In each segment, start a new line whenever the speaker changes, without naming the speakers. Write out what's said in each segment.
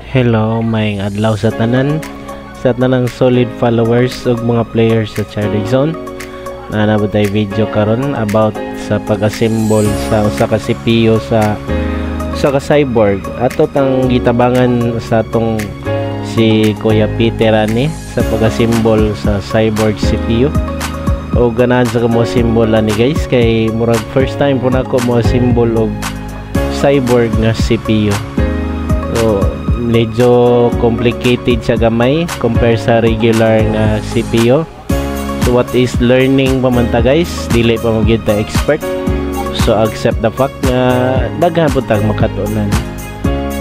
Hello, may adlaw sa tanang solid followers ug mga players sa Charlie Zone. Naanabot tay video karon about sa pag-assemble sa usa ka CPU sa cyborg. Ato tang gitabangan sa tong si Kuya Peter ani sa pag-assemble sa cyborg CPU. O ganahan sa mo symbol ani guys, kay murag first time po nako mo symbol og cyborg nga CPU. So medyo complicated siya gamay compare sa regular nga CPU. So what is learning pa man ta guys, dili pa mo gyud ta expert. So accept the fact nga daghan po tag makatunan.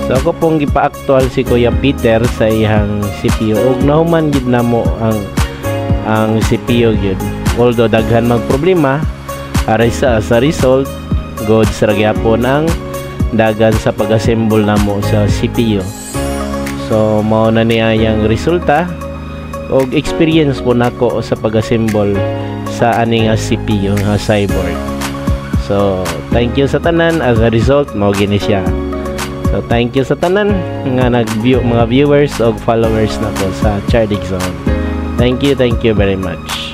So ako pong gipa-actual si Kuya Peter sa iyang CPU ug nahuman gyud namo ang CPU gyud. Although daghan mag problema aray sa result, good sa gyapon ang dagan sa pag-assemble namo sa CPU. So mao na niya yang resulta og experience po nako sa pag-assemble sa ani nga CPU nga cyborg. So thank you sa tanan, as a result mao gini siya. So thank you sa tanan nga nag-view, mga viewers og followers nako sa Charlie Zone. Thank you very much.